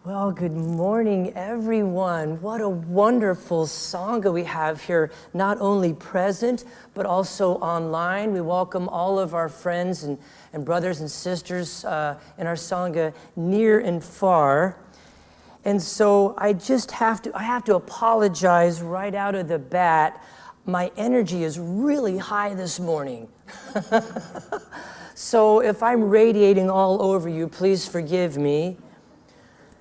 Well, good morning, everyone. What a wonderful Sangha we have here, not only present, but also online. We welcome all of our friends and brothers and sisters in our Sangha near and far. And so I have to apologize right out of the bat. My energy is really high this morning. So if I'm radiating all over you, please forgive me.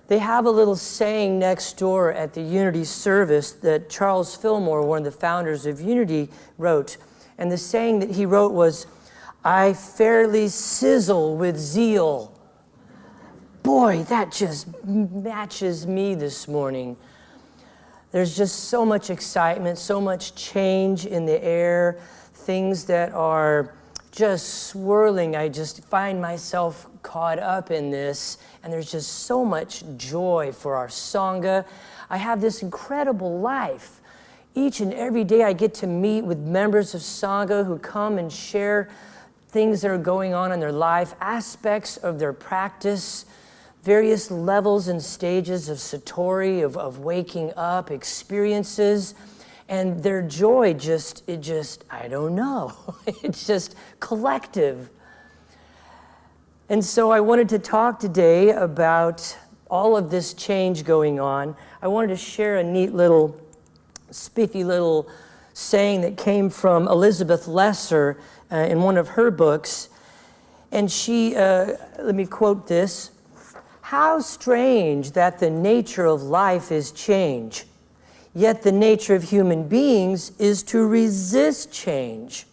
They have a little saying next door at the Unity service that Charles Fillmore, one of the founders of Unity, wrote. And the saying that he wrote was, "I fairly sizzle with zeal." Boy, that just matches me this morning. There's just so much excitement, so much change in the air, things that are just swirling. I just find myself caught up in this, and there's just so much joy for our Sangha. I have this incredible life. Each and every day I get to meet with members of Sangha who come and share things that are going on in their life, aspects of their practice, various levels and stages of Satori, of waking up, experiences. And their joy I don't know, it's just collective. And so I wanted to talk today about all of this change going on. I wanted to share a neat little, spiffy little saying that came from Elizabeth Lesser in one of her books. And she, let me quote this: "How strange that the nature of life is change. Yet the nature of human beings is to resist change.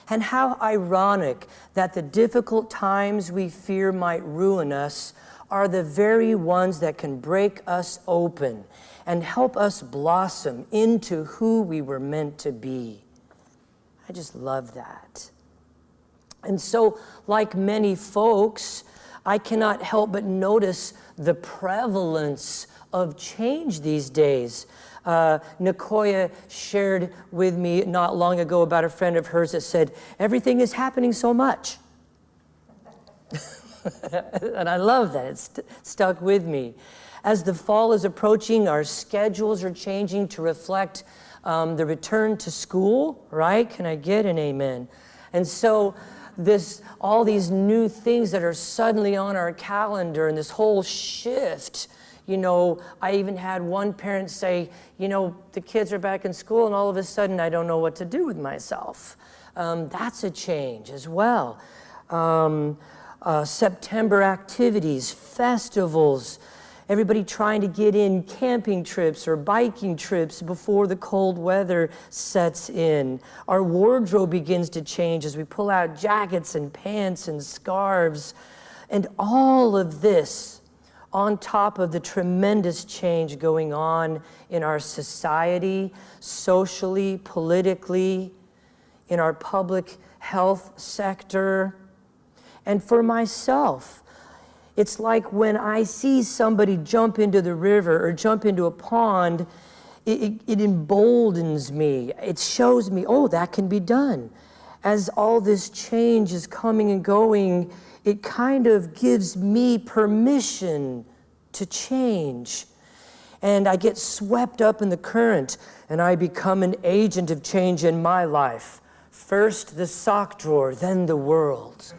And how ironic that the difficult times we fear might ruin us are the very ones that can break us open and help us blossom into who we were meant to be." I just love that. And so, like many folks, I cannot help but notice the prevalence of change these days. Nicoya shared with me not long ago about a friend of hers that said, "Everything is happening so much." And I love that. It's stuck with me. As the fall is approaching, our schedules are changing to reflect the return to school, right? Can I get an amen? And so all these new things that are suddenly on our calendar and this whole shift. You know, I even had one parent say, the kids are back in school and all of a sudden I don't know what to do with myself. That's a change as well. September activities, festivals, everybody trying to get in camping trips or biking trips before the cold weather sets in. Our wardrobe begins to change as we pull out jackets and pants and scarves. And all of this on top of the tremendous change going on in our society, socially, politically, in our public health sector. And for myself, it's like when I see somebody jump into the river or jump into a pond, it emboldens me. It shows me, oh, that can be done. As all this change is coming and going, it kind of gives me permission to change. And I get swept up in the current, and I become an agent of change in my life. First the sock drawer, then the world.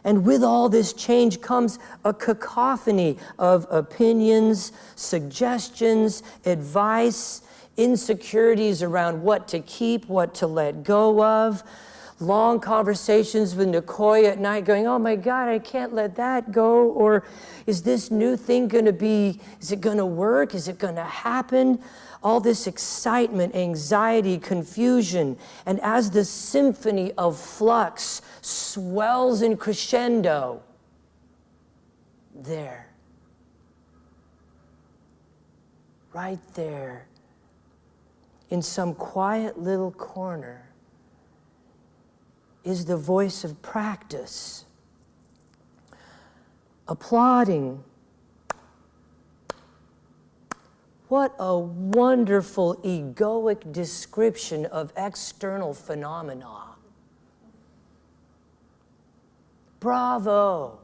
And with all this change comes a cacophony of opinions, suggestions, advice, insecurities around what to keep, what to let go of. Long conversations with Nicoya at night going, "Oh my God, I can't let that go." Or is this new thing going to be, is it going to work? Is it going to happen? All this excitement, anxiety, confusion. And as the symphony of flux swells in crescendo, there, right there, in some quiet little corner, is the voice of practice, applauding. What a wonderful egoic description of external phenomena. Bravo.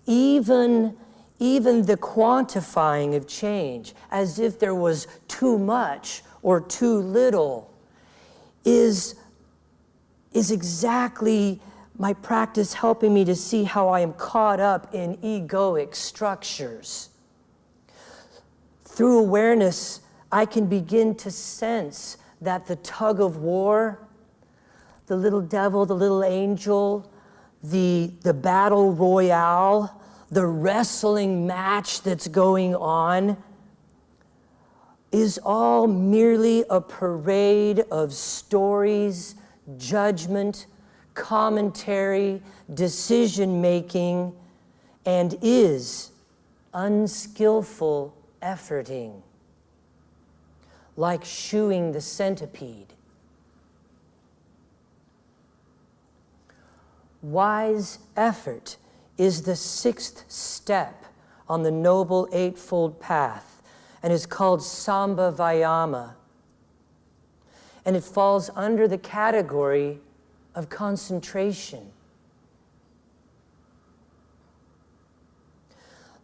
even the quantifying of change, as if there was too much or too little, is exactly my practice helping me to see how I am caught up in egoic structures. Through awareness, I can begin to sense that the tug of war, the little devil, the little angel, the battle royale, the wrestling match that's going on is all merely a parade of stories, judgment, commentary, decision-making, and is unskillful efforting, like shoeing the centipede. Wise effort is the sixth step on the Noble Eightfold Path and is called Samba Vayama. And it falls under the category of concentration.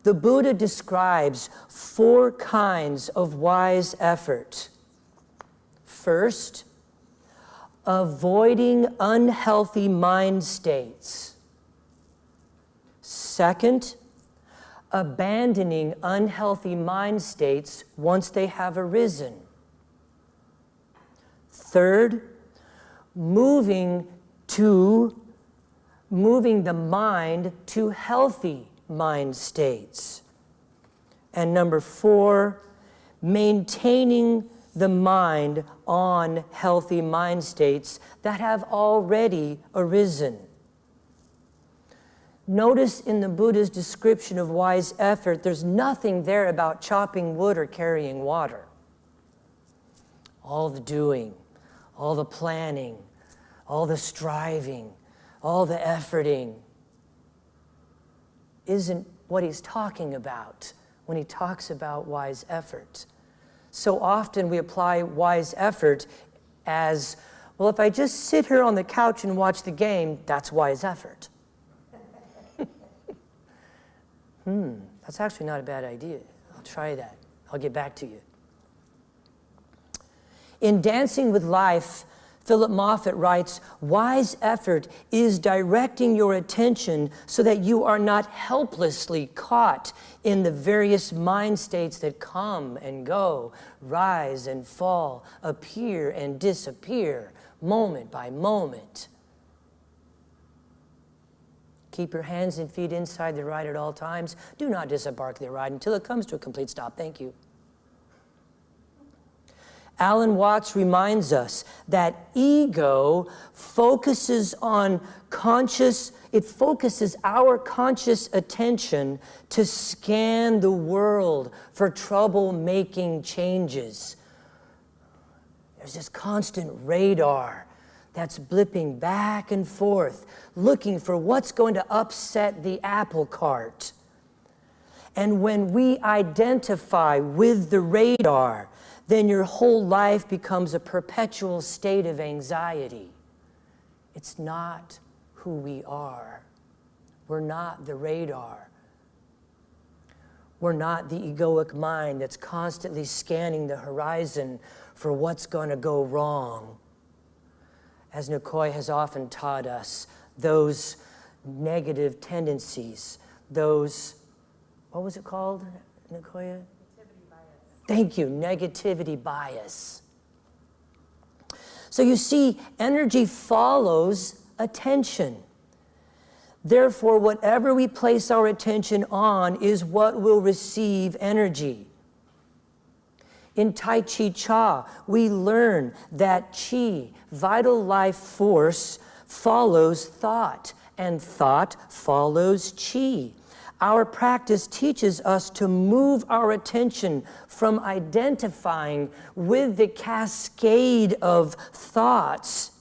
The Buddha describes 4 kinds of wise effort. First, avoiding unhealthy mind states. Second, abandoning unhealthy mind states once they have arisen. Third, moving the mind to healthy mind states. And number 4, maintaining the mind on healthy mind states that have already arisen. Notice in the Buddha's description of wise effort, there's nothing there about chopping wood or carrying water. All the doing, all the planning, all the striving, all the efforting isn't what he's talking about when he talks about wise effort. So often we apply wise effort as, well, if I just sit here on the couch and watch the game, that's wise effort. That's actually not a bad idea. I'll try that. I'll get back to you. In Dancing with Life, Philip Moffat writes, wise effort is directing your attention so that you are not helplessly caught in the various mind states that come and go, rise and fall, appear and disappear, moment by moment. Keep your hands and feet inside the ride at all times. Do not disembark the ride until it comes to a complete stop. Thank you. Alan Watts reminds us that ego focuses on it focuses our conscious attention to scan the world for trouble-making changes. There's this constant radar that's blipping back and forth, looking for what's going to upset the apple cart. And when we identify with the radar, then your whole life becomes a perpetual state of anxiety. It's not who we are. We're not the radar. We're not the egoic mind that's constantly scanning the horizon for what's going to go wrong. As Nikoi has often taught us, those negative tendencies, those, what was it called, Nikoya? Thank you, negativity bias. So you see, energy follows attention. Therefore, whatever we place our attention on is what will receive energy. In Tai Chi Cha, we learn that Chi, vital life force, follows thought, and thought follows Chi. Our practice teaches us to move our attention from identifying with the cascade of thoughts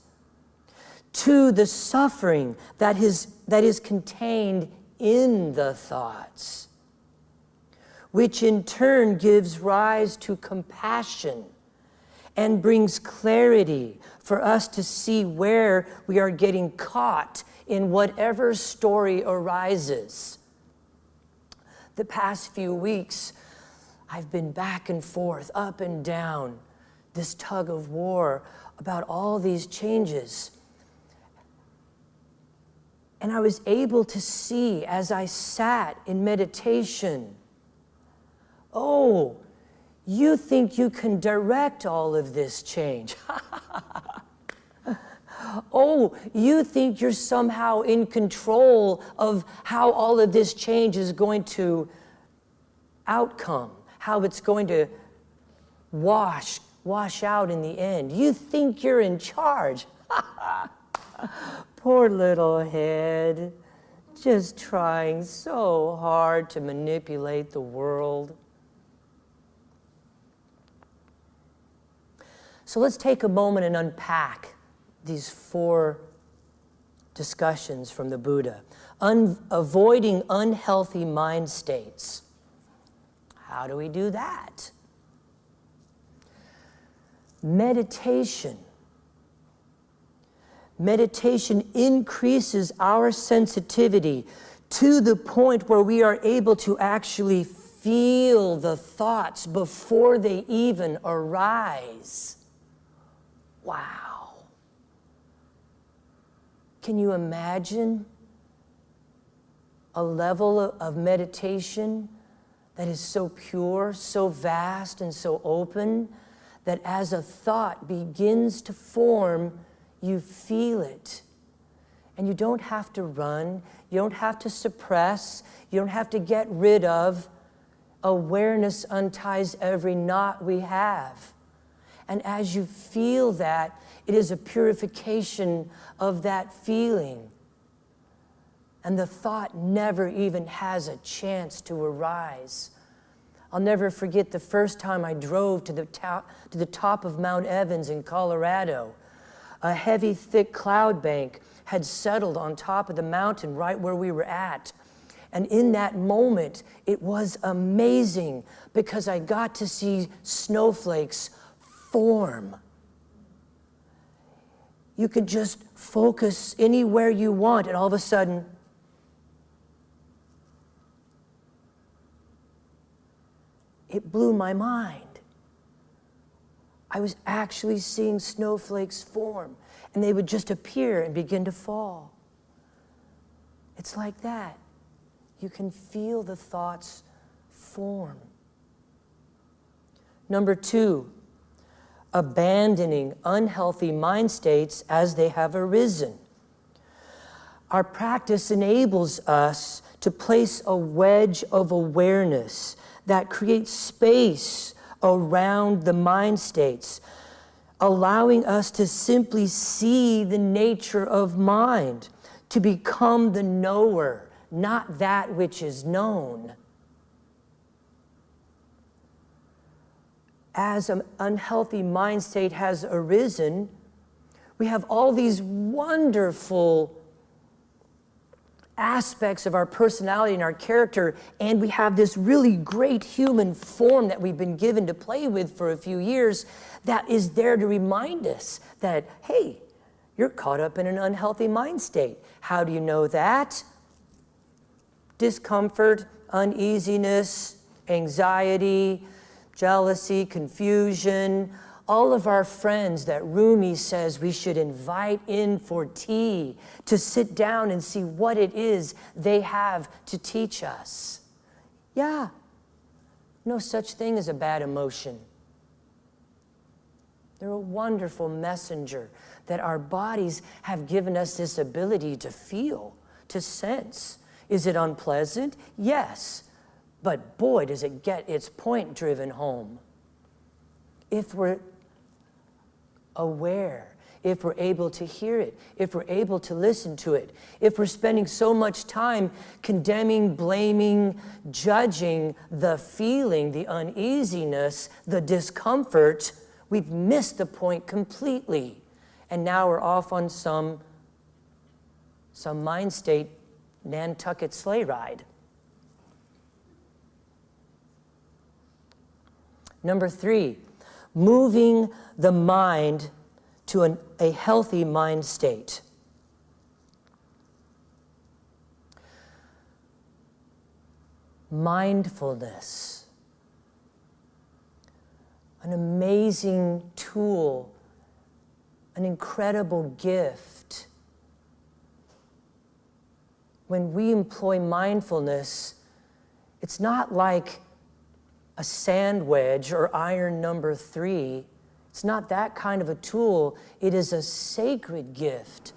to the suffering that is contained in the thoughts, which in turn gives rise to compassion and brings clarity for us to see where we are getting caught in whatever story arises. The past few weeks, I've been back and forth, up and down, this tug of war about all these changes. And I was able to see as I sat in meditation, oh, you think you can direct all of this change. Oh, you think you're somehow in control of how all of this change is going to outcome, how it's going to wash out in the end. You think you're in charge. Poor little head, just trying so hard to manipulate the world. So let's take a moment and unpack these 4 discussions from the Buddha. Avoiding unhealthy mind states. How do we do that? Meditation. Meditation increases our sensitivity to the point where we are able to actually feel the thoughts before they even arise. Wow. Can you imagine a level of meditation that is so pure, so vast, and so open that as a thought begins to form, you feel it? And you don't have to run, you don't have to suppress, you don't have to get rid of. Awareness unties every knot we have. And as you feel that, it is a purification of that feeling. And the thought never even has a chance to arise. I'll never forget the first time I drove to the top of Mount Evans in Colorado. A heavy, thick cloud bank had settled on top of the mountain right where we were at. And in that moment, it was amazing because I got to see snowflakes form. You could just focus anywhere you want, and all of a sudden, it blew my mind. I was actually seeing snowflakes form, and they would just appear and begin to fall. It's like that. You can feel the thoughts form. Number 2, abandoning unhealthy mind states as they have arisen. Our practice enables us to place a wedge of awareness that creates space around the mind states, allowing us to simply see the nature of mind, to become the knower, not that which is known. As an unhealthy mind state has arisen, we have all these wonderful aspects of our personality and our character, and we have this really great human form that we've been given to play with for a few years that is there to remind us that, hey, you're caught up in an unhealthy mind state. How do you know that? Discomfort, uneasiness, anxiety, jealousy, confusion, all of our friends that Rumi says we should invite in for tea to sit down and see what it is they have to teach us. Yeah, no such thing as a bad emotion. They're a wonderful messenger that our bodies have given us this ability to feel, to sense. Is it unpleasant? Yes. But boy, does it get its point driven home. If we're aware, if we're able to hear it, if we're able to listen to it, if we're spending so much time condemning, blaming, judging the feeling, the uneasiness, the discomfort, we've missed the point completely. And now we're off on some mind state Nantucket sleigh ride. Number 3, moving the mind to a healthy mind state. mindfulness. An amazing tool, an incredible gift. When we employ mindfulness, it's not like a sand wedge or iron number 3. It's not that kind of a tool. It is a sacred gift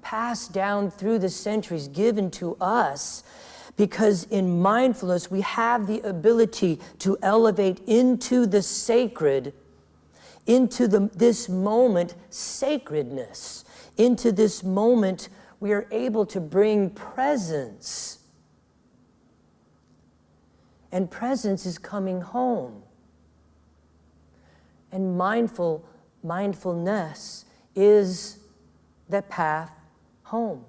passed down through the centuries, given to us, because in mindfulness we have the ability to elevate into the sacred, into this moment sacredness. Into this moment we are able to bring presence. And presence is coming home. And mindfulness is the path home.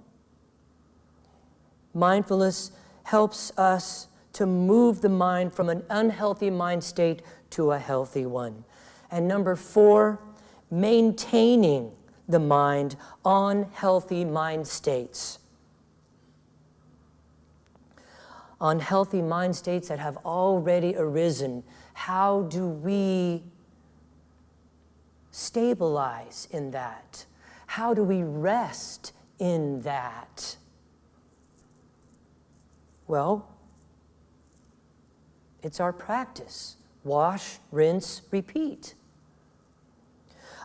Mindfulness helps us to move the mind from an unhealthy mind state to a healthy one. And number 4, maintaining the mind on healthy mind states. On healthy mind states that have already arisen, how do we stabilize in that? How do we rest in that? Well, it's our practice. Wash, rinse, repeat.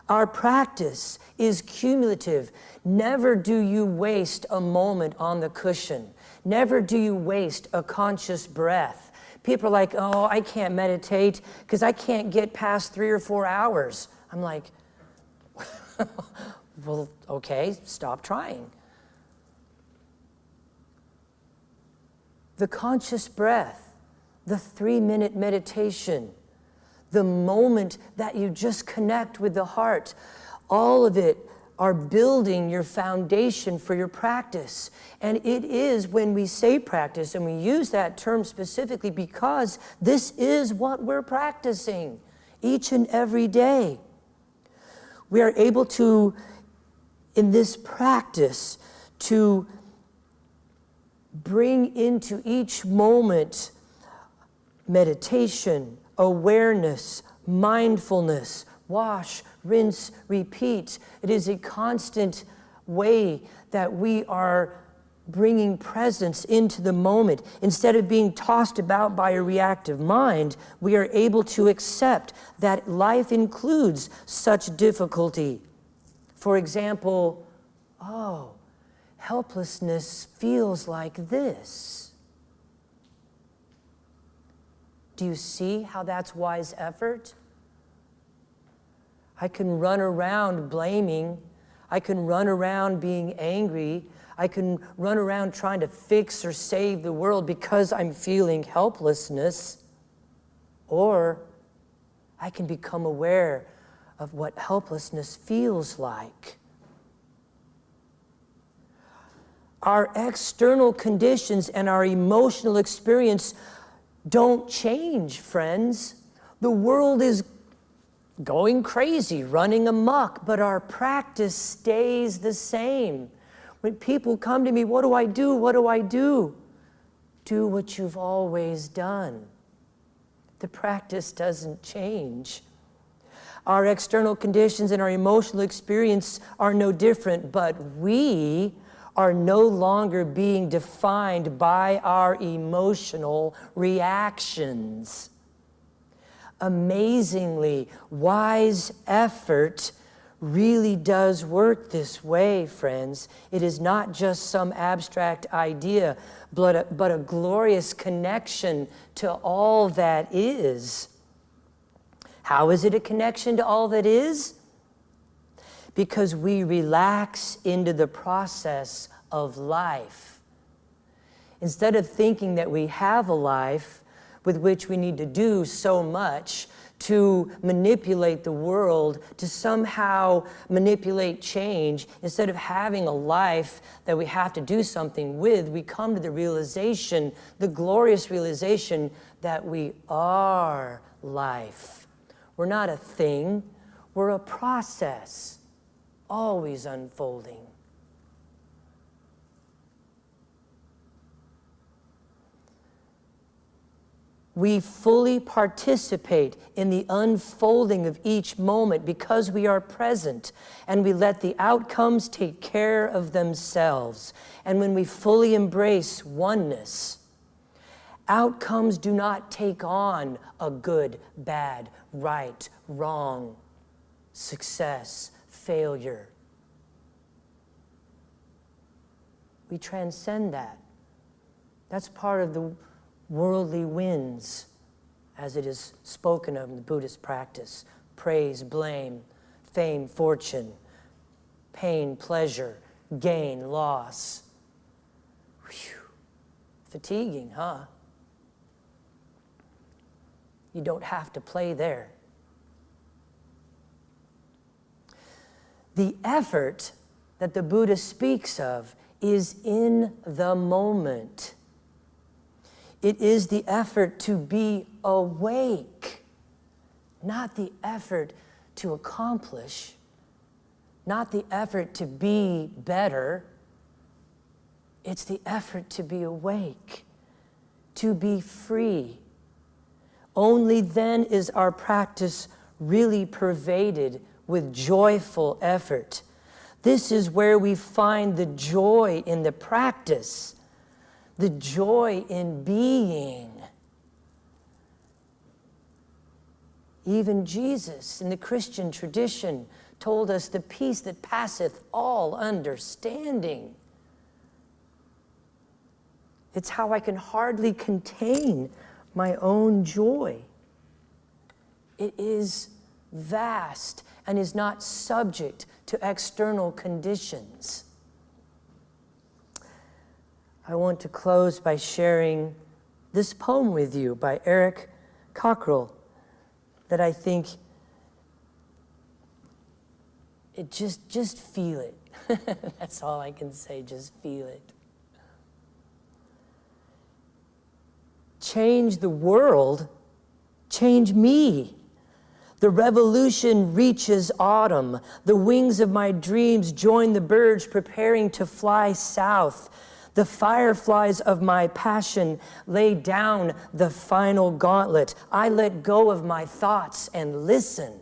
Our practice is cumulative. Never do you waste a moment on the cushion. Never do you waste a conscious breath. People are like, oh, I can't meditate because I can't get past 3 or 4 hours. I'm like, well, okay, stop trying. The conscious breath, the 3-minute meditation, the moment that you just connect with the heart, all of it are building your foundation for your practice. And it is, when we say practice, and we use that term specifically because this is what we're practicing each and every day. We are able to, in this practice, to bring into each moment meditation, awareness, mindfulness, wash, rinse, repeat. It is a constant way that we are bringing presence into the moment. Instead of being tossed about by a reactive mind, we are able to accept that life includes such difficulty. For example, oh, helplessness feels like this. Do you see how that's wise effort? I can run around blaming. I can run around being angry. I can run around trying to fix or save the world because I'm feeling helplessness. Or I can become aware of what helplessness feels like. Our external conditions and our emotional experience don't change, friends. The world is going crazy, running amok, but our practice stays the same. When people come to me, what do I do? What do I do? Do what you've always done. The practice doesn't change. Our external conditions and our emotional experience are no different, but we are no longer being defined by our emotional reactions. Amazingly, wise effort really does work this way, friends. It is not just some abstract idea, but a glorious connection to all that is. How is it a connection to all that is? Because we relax into the process of life. Instead of thinking that we have a life with which we need to do so much to manipulate the world, to somehow manipulate change, instead of having a life that we have to do something with, we come to the realization, the glorious realization, that we are life. We're not a thing, we're a process, always unfolding. We fully participate in the unfolding of each moment because we are present, and we let the outcomes take care of themselves. And when we fully embrace oneness, outcomes do not take on a good, bad, right, wrong, success, failure. We transcend that. That's part of the worldly winds, as it is spoken of in the Buddhist practice. Praise, blame, fame, fortune, pain, pleasure, gain, loss. Whew. Fatiguing, huh? You don't have to play there. The effort that the Buddha speaks of is in the moment. It is the effort to be awake, not the effort to accomplish, not the effort to be better. It's the effort to be awake, to be free. Only then is our practice really pervaded with joyful effort. This is where we find the joy in the practice, the joy in being. Even Jesus in the Christian tradition told us the peace that passeth all understanding. It's how I can hardly contain my own joy. It is vast and is not subject to external conditions. I want to close by sharing this poem with you by Eric Cockrell that I think it just feel it. That's all I can say, just feel it. Change the world, change me. The revolution reaches autumn. The wings of my dreams join the birds preparing to fly south. The fireflies of my passion lay down the final gauntlet. I let go of my thoughts and listen.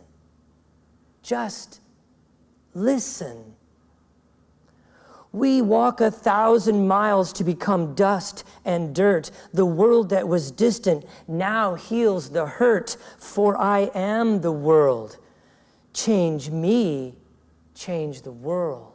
Just listen. We walk 1,000 miles to become dust and dirt. The world that was distant now heals the hurt, for I am the world. Change me, change the world.